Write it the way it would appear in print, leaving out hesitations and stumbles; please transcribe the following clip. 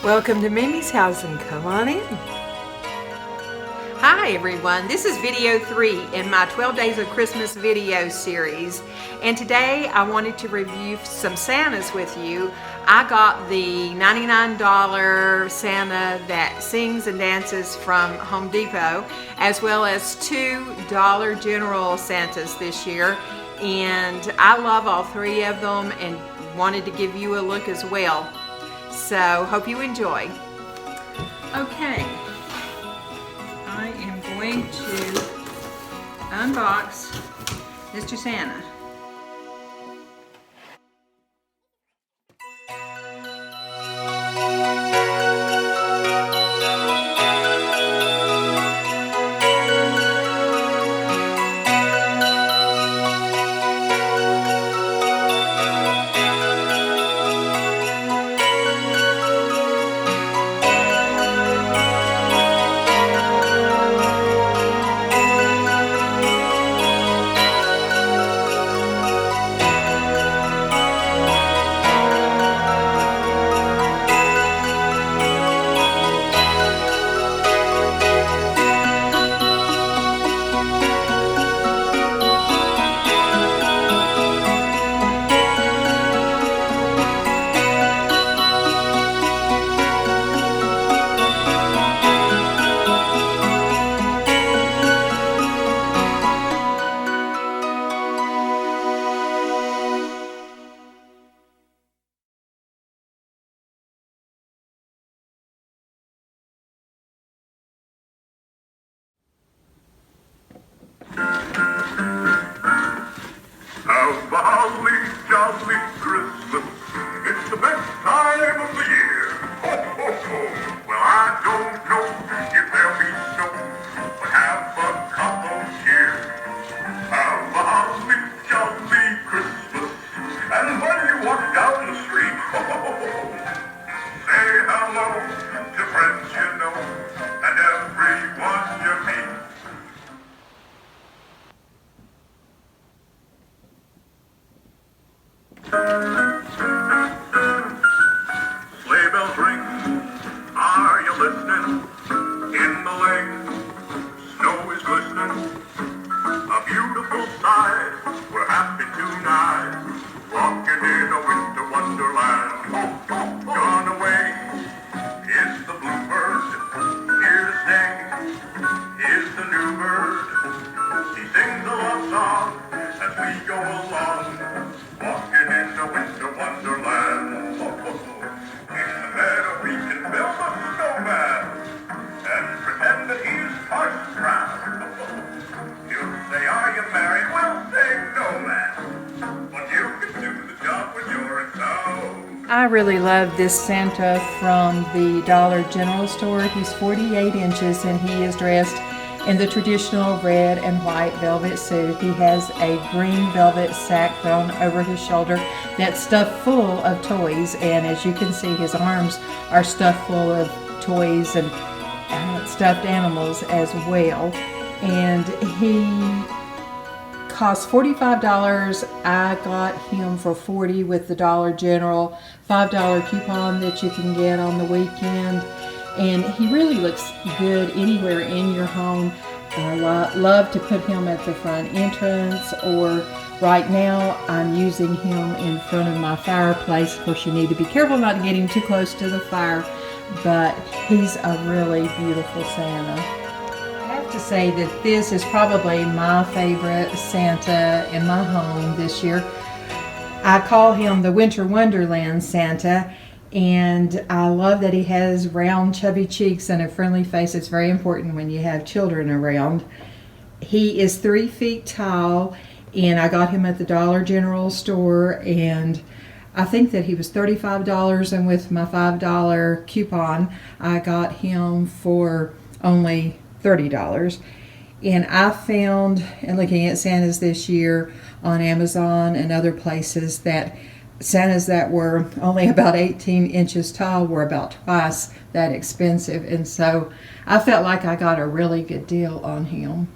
Welcome to Mimi's house and come on in. Hi everyone, this is video 3 in my 12 Days of Christmas video series, and today I wanted to review some Santas with you. I got the $99 Santa that sings and dances from Home Depot, as well as 2 Dollar General Santas this year, and I love all 3 of them and wanted to give you a look as well. So, hope you enjoy. Okay, I am going to unbox Mr. Santa. Have a holly jolly Christmas. It's the best time of the year. Ho, ho, ho. Well, I don't know if there'll be snow, but have a cup of cheer. Have a holly jolly Christmas. And when you walk down the street, ho, ho, ho, ho, say hello to friends you know and everyone you meet. Sleigh bells ring, are you listening? In the lane, snow is glistening, a beautiful sight, we're happy tonight, walking in a winter wonderland. Gone away is the bluebird, here to stay is the new bird. He sings a love song as we go along, walking in a winter wonderland. In the meadow we can build a snowman and pretend that he's Parson Brown. He'll say, are you married? We'll say, no, man. But you can do the job when you're in town. I really love this Santa from the Dollar General store. He's 48 inches and he is dressed in the traditional red and white velvet suit. He has a green velvet sack thrown over his shoulder that's stuffed full of toys, and as you can see, his arms are stuffed full of toys and stuffed animals as well. And he cost $45. I got him for $40 with the Dollar General $5 coupon that you can get on the weekend. And he really looks good anywhere in your home. I love to put him at the front entrance, or right now I'm using him in front of my fireplace. Of course, you need to be careful not to get him too close to the fire, but he's a really beautiful Santa. I have to say that this is probably my favorite Santa in my home this year. I call him the Winter Wonderland Santa. And I love that he has round, chubby cheeks and a friendly face. It's very important when you have children around. He is 3 feet tall, and I got him at the Dollar General store, and I think that he was $35, and with my $5 coupon, I got him for only $30. And I found, in looking at Santas this year on Amazon and other places, that Santas that were only about 18 inches tall were about twice that expensive, and so I felt like I got a really good deal on him.